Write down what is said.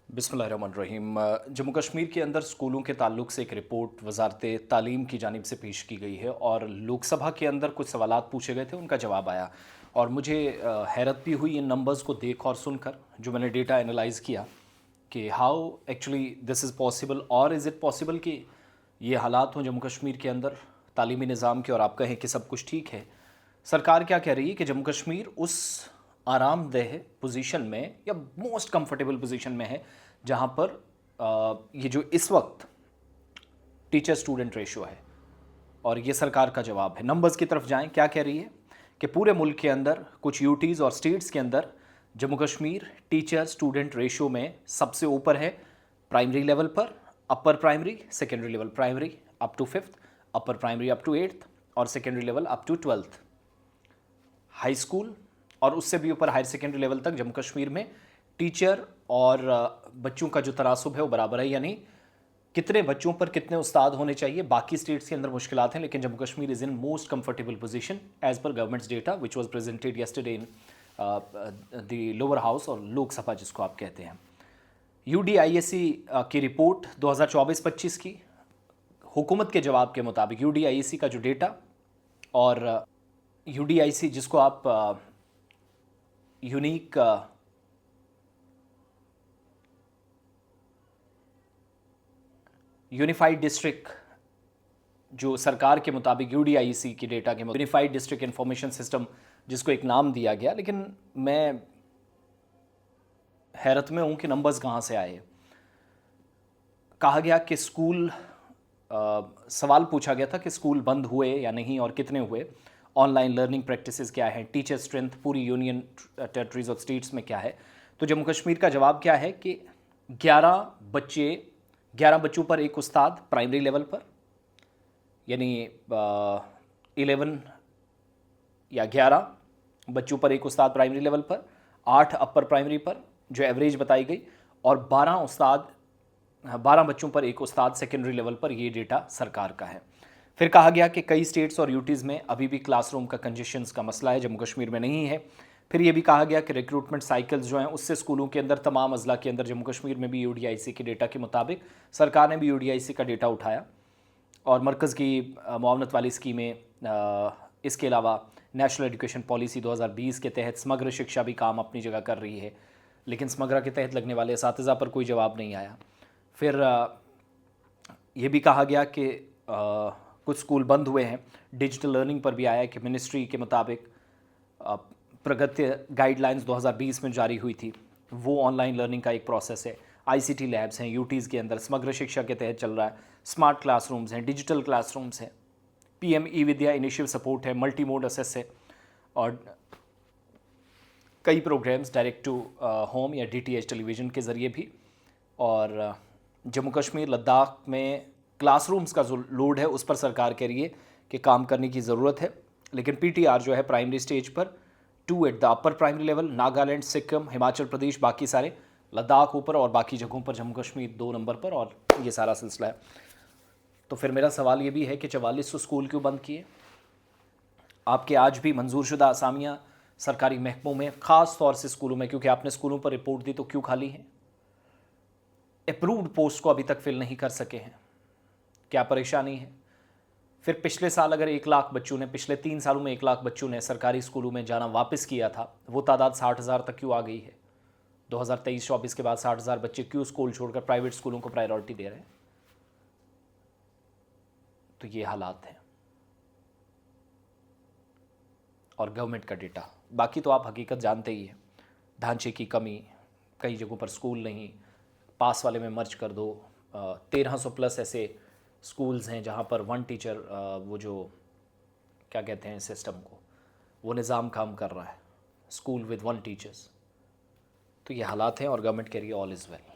बिस्मिल्लाहिर्रहमानिर्रहीम। जम्मू कश्मीर के अंदर स्कूलों के ताल्लुक से एक रिपोर्ट वजारत तालीम की जानिब से पेश की गई है और लोकसभा के अंदर कुछ सवालात पूछे गए थे, उनका जवाब आया और मुझे हैरत भी हुई इन नंबर्स को देख और सुनकर, जो मैंने डेटा एनालाइज़ किया कि how actually this is possible और इज़ इट पॉसिबल कि ये हालात हों जम्मू कश्मीर के अंदर तालीमी निज़ाम के और आप कहें कि सब कुछ ठीक है। सरकार क्या कह रही है कि जम्मू कश्मीर उस आरामदेह पोजीशन में या मोस्ट कंफर्टेबल पोजीशन में है जहां पर ये जो इस वक्त टीचर स्टूडेंट रेशियो है। और ये सरकार का जवाब है। नंबर्स की तरफ जाएं, क्या कह रही है कि पूरे मुल्क के अंदर कुछ यूटीज़ और स्टेट्स के अंदर Jammu Kashmir teacher student ratio में सबसे ऊपर है। प्राइमरी लेवल पर, upper primary, secondary level primary up to fifth, upper primary up to eighth और secondary level up to twelfth, high school और उससे भी ऊपर हायर सेकेंडरी लेवल तक जम्मू कश्मीर में टीचर और बच्चों का जो तनासुब है वो बराबर है। यानी कितने बच्चों पर कितने उस्ताद होने चाहिए। बाकी स्टेट्स के अंदर मुश्किलात हैं, लेकिन Jammu Kashmir is in most comfortable position as per government's data which was presented yesterday in the lower house और लोकसभा जिसको आप कहते हैं। UDISC की रिपोर्ट 2024-25 की हुकूमत के जवाब के मुताबिक UDISC का जो डेटा और UDIC जिसको आप यूनिक यूनिफाइड डिस्ट्रिक्ट, जो सरकार के मुताबिक UDIC की डेटा के यूनिफाइड डिस्ट्रिक्ट इंफॉर्मेशन सिस्टम जिसको एक नाम दिया गया, लेकिन मैं हैरत में हूँ कि नंबर्स कहाँ से आए। कहा गया कि स्कूल सवाल पूछा गया था कि स्कूल बंद हुए या नहीं और कितने हुए, ऑनलाइन लर्निंग प्रैक्टिसेस क्या है, टीचर स्ट्रेंथ पूरी यूनियन टेरिटरीज और स्टेट्स में क्या है। तो जम्मू कश्मीर का जवाब क्या है कि 11 बच्चों पर एक उस्ताद प्राइमरी लेवल पर, यानी 11 या 11 बच्चों पर एक उस्ताद प्राइमरी लेवल पर, 8 अपर प्राइमरी पर जो एवरेज बताई गई, और 12 बच्चों पर एक उस्ताद सेकेंडरी लेवल पर। ये डेटा सरकार का है। फिर कहा गया कि कई स्टेट्स और यूटीज़ में अभी भी क्लासरूम का कंजेशंस का मसला है, जम्मू कश्मीर में नहीं है। फिर ये भी कहा गया कि रिक्रूटमेंट साइकिल्स जो हैं उससे स्कूलों के अंदर तमाम अजला के अंदर जम्मू कश्मीर में भी UDIC के डेटा के मुताबिक सरकार ने भी UDIC का डेटा उठाया और मरकज़ की मुआवनत वाली स्कीमें, इसके अलावा नेशनल एजुकेशन पॉलिसी 2020 के तहत समग्र शिक्षा भी काम अपनी जगह कर रही है, लेकिन समग्र के तहत लगने वाले असातिज़ा पर कोई जवाब नहीं आया। फिर ये भी कहा गया कि कुछ स्कूल बंद हुए हैं। डिजिटल लर्निंग पर भी आया कि मिनिस्ट्री के मुताबिक प्रगति गाइडलाइंस 2020 में जारी हुई थी, वो ऑनलाइन लर्निंग का एक प्रोसेस है। ICT लैब्स हैं यूटीज़ के अंदर, समग्र शिक्षा के तहत चल रहा है। स्मार्ट क्लासरूम्स हैं, डिजिटल क्लासरूम्स हैं, PM ई-विद्या इनिशियल सपोर्ट है, मल्टी मोड असेस है और कई प्रोग्राम्स डायरेक्ट टू होम या DTH टेलीविज़न के ज़रिए भी। और जम्मू कश्मीर लद्दाख में क्लासरूम्स का जो लोड है उस पर सरकार कह रही है कि काम करने की ज़रूरत है, लेकिन PTR जो है प्राइमरी स्टेज पर 2 at the upper primary level, Nagaland, Sikkim, Himachal Pradesh बाकी सारे, लद्दाख ऊपर और बाकी जगहों पर जम्मू कश्मीर 2 नंबर पर, और ये सारा सिलसिला है। तो फिर मेरा सवाल ये भी है कि 4400 स्कूल क्यों बंद किए? आपके आज भी मंजूरशुदा असामियाँ सरकारी महकमों में, ख़ास तौर से स्कूलों में, क्योंकि आपने स्कूलों पर रिपोर्ट दी, तो क्यों खाली हैं? अप्रूव्ड पोस्ट को अभी तक फिल नहीं कर सके हैं, क्या परेशानी है? फिर पिछले साल अगर 1 लाख बच्चों ने, पिछले 3 सालों में 1 लाख बच्चों ने सरकारी स्कूलों में जाना वापस किया था, वो तादाद 60,000 तक क्यों आ गई है? 2023-24 के बाद 60,000 बच्चे क्यों स्कूल छोड़कर प्राइवेट स्कूलों को प्रायोरिटी दे रहे हैं? तो ये हालात हैं और गवर्नमेंट का डेटा। बाकी तो आप हकीकत जानते ही हैं, ढांचे की कमी, कई जगहों पर स्कूल नहीं, पास वाले में मर्ज कर दो। 1300 प्लस ऐसे स्कूल्स हैं जहाँ पर 1 टीचर, वो जो क्या कहते हैं सिस्टम को, वो निज़ाम काम कर रहा है, स्कूल विद 1 टीचर्स। तो ये हालात हैं और गवर्नमेंट कह रही है ऑल इज़ वेल।